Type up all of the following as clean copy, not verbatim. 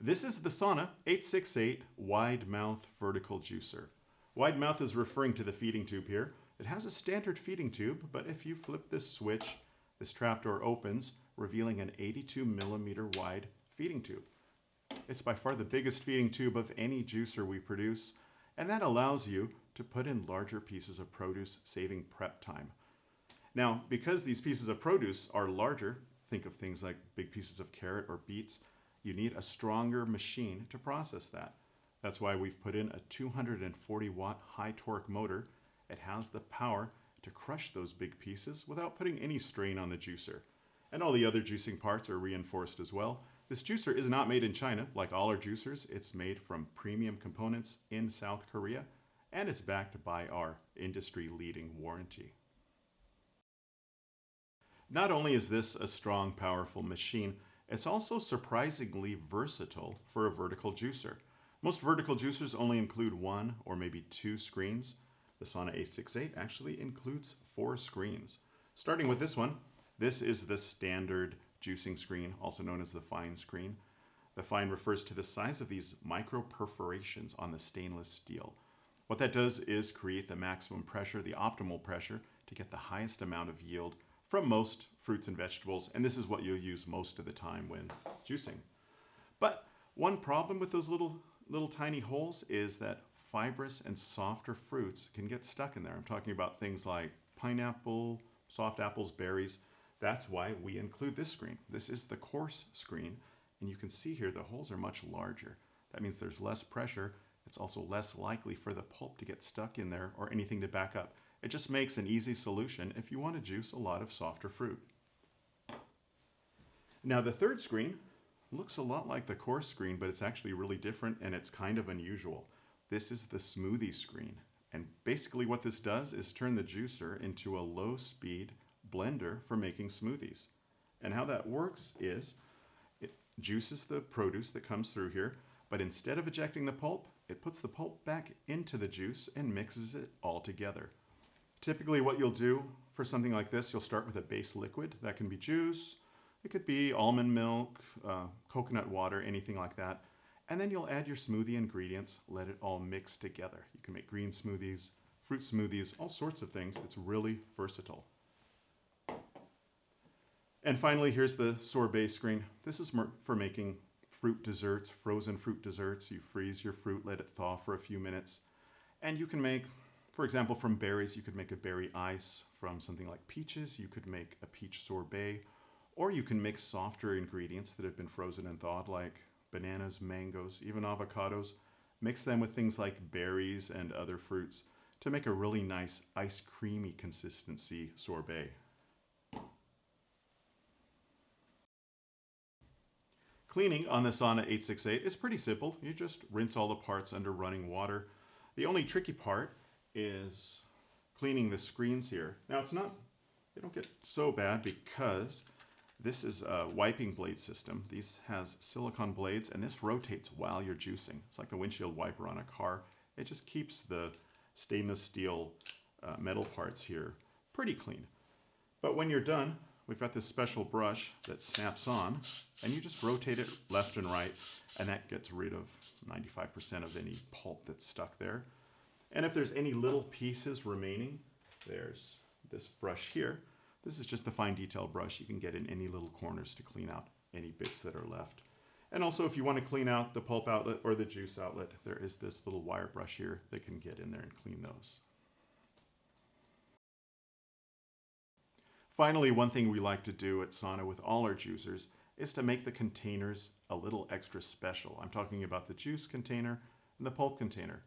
This is the Sauna 868 wide mouth vertical juicer. Wide mouth is referring to the feeding tube here. It has a standard feeding tube, but if you flip this switch, this trapdoor opens, revealing an 82 millimeter wide feeding tube. It's by far the biggest feeding tube of any juicer we produce, and that allows you to put in larger pieces of produce, saving prep time. Now, because these pieces of produce are larger, think of things like big pieces of carrot or beets, you need a stronger machine to process that. That's why we've put in a 240 watt high torque motor. It has the power to crush those big pieces without putting any strain on the juicer. And all the other juicing parts are reinforced as well. This juicer is not made in China. Like all our juicers, it's made from premium components in South Korea, and it's backed by our industry-leading warranty. Not only is this a strong, powerful machine, it's also surprisingly versatile for a vertical juicer. Most vertical juicers only include one or maybe two screens. The Sauna 868 actually includes 4 screens. Starting with this one, this is the standard juicing screen, also known as the fine screen. The fine refers to the size of these micro perforations on the stainless steel. What that does is create the maximum pressure, the optimal pressure, to get the highest amount of yield from most fruits and vegetables, and this is what you'll use most of the time when juicing. But one problem with those little tiny holes is that fibrous and softer fruits can get stuck in there. I'm talking about things like pineapple, soft apples, berries. That's why we include this screen. This is the coarse screen, and you can see here the holes are much larger. That means there's less pressure. It's also less likely for the pulp to get stuck in there or anything to back up. It just makes an easy solution if you want to juice a lot of softer fruit. Now the third screen looks a lot like the coarse screen, but it's actually really different and it's kind of unusual. This is the smoothie screen. And basically what this does is turn the juicer into a low-speed blender for making smoothies. And how that works is it juices the produce that comes through here, but instead of ejecting the pulp, it puts the pulp back into the juice and mixes it all together. Typically what you'll do for something like this, you'll start with a base liquid. That can be juice, it could be almond milk, coconut water, anything like that. And then you'll add your smoothie ingredients, let it all mix together. You can make green smoothies, fruit smoothies, all sorts of things. It's really versatile. And finally, here's the sorbet screen. This is for making fruit desserts, frozen fruit desserts. You freeze your fruit, let it thaw for a few minutes. And you can make, for example, from berries, you could make a berry ice. From something like peaches, you could make a peach sorbet. Or you can mix softer ingredients that have been frozen and thawed, like bananas, mangoes, even avocados. Mix them with things like berries and other fruits to make a really nice ice creamy consistency sorbet. Cleaning on the Sauna 868 is pretty simple. You just rinse all the parts under running water. The only tricky part is cleaning the screens here. Now they don't get so bad because this is a wiping blade system. These has silicone blades and this rotates while you're juicing. It's like the windshield wiper on a car. It just keeps the stainless steel metal parts here pretty clean. But when you're done, we've got this special brush that snaps on and you just rotate it left and right and that gets rid of 95% of any pulp that's stuck there. And if there's any little pieces remaining, there's this brush here. This is just the fine detail brush. You can get in any little corners to clean out any bits that are left. And also if you want to clean out the pulp outlet or the juice outlet, there is this little wire brush here that can get in there and clean those. Finally, one thing we like to do at Sauna with all our juicers is to make the containers a little extra special. I'm talking about the juice container and the pulp container.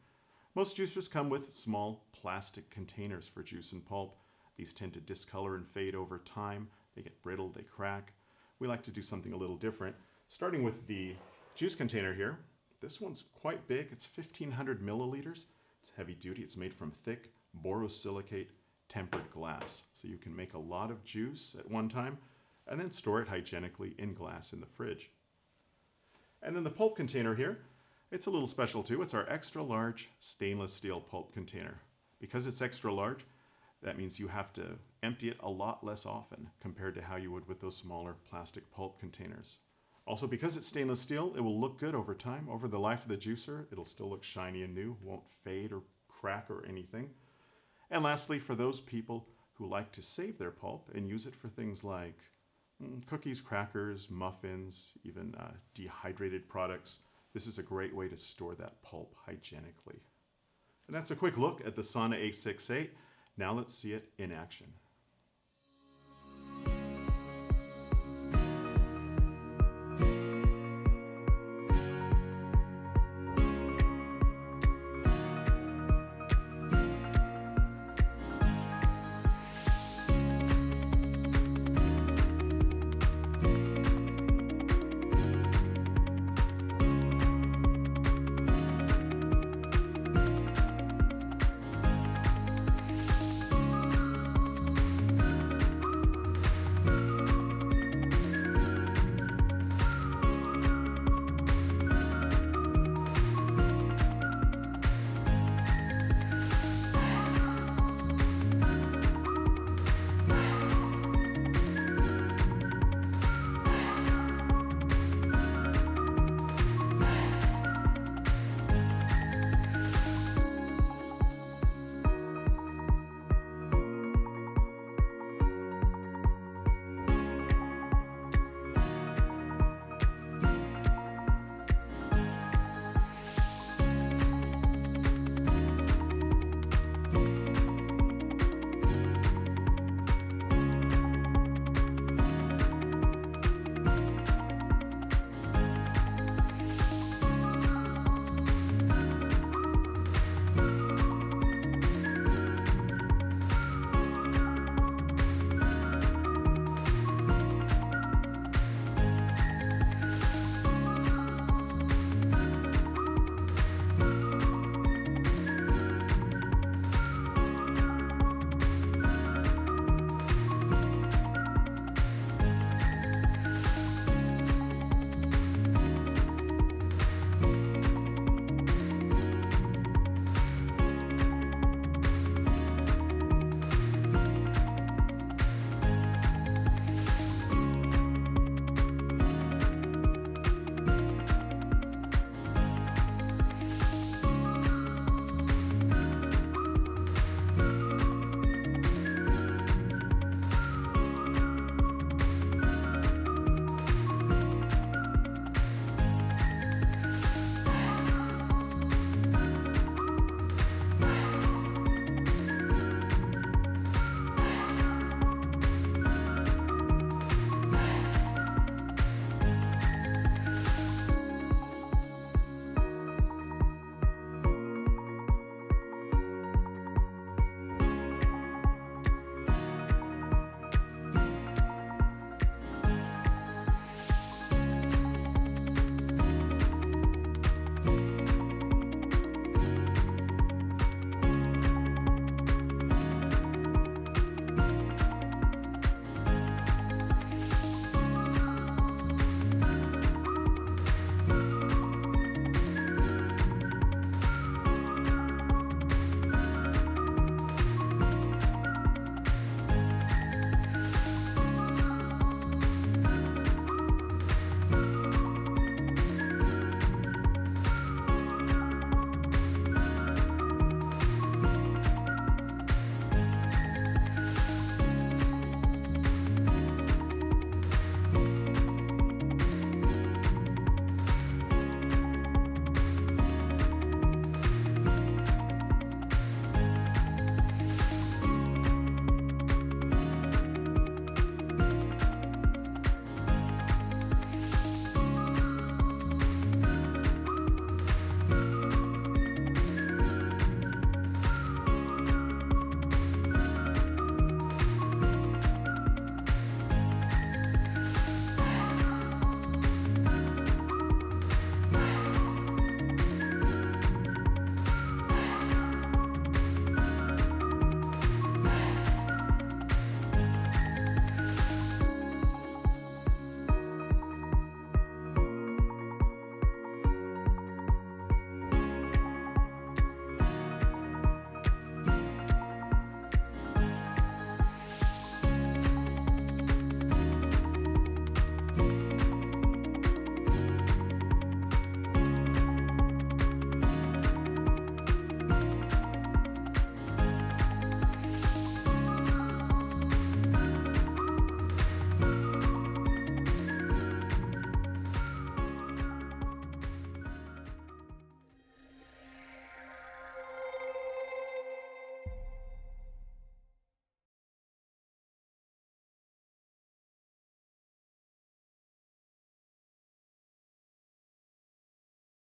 Most juicers come with small plastic containers for juice and pulp. These tend to discolor and fade over time. They get brittle, they crack. We like to do something a little different. Starting with the juice container here. This one's quite big. It's 1,500 milliliters. It's heavy duty. It's made from thick borosilicate tempered glass. So you can make a lot of juice at one time and then store it hygienically in glass in the fridge. And then the pulp container here, it's a little special too. It's our extra large stainless steel pulp container. Because it's extra large, that means you have to empty it a lot less often compared to how you would with those smaller plastic pulp containers. Also, because it's stainless steel, it will look good over time. Over the life of the juicer, it'll still look shiny and new, won't fade or crack or anything. And lastly, for those people who like to save their pulp and use it for things like cookies, crackers, muffins, even dehydrated products, this is a great way to store that pulp hygienically. And that's a quick look at the Sauna 868. Now let's see it in action.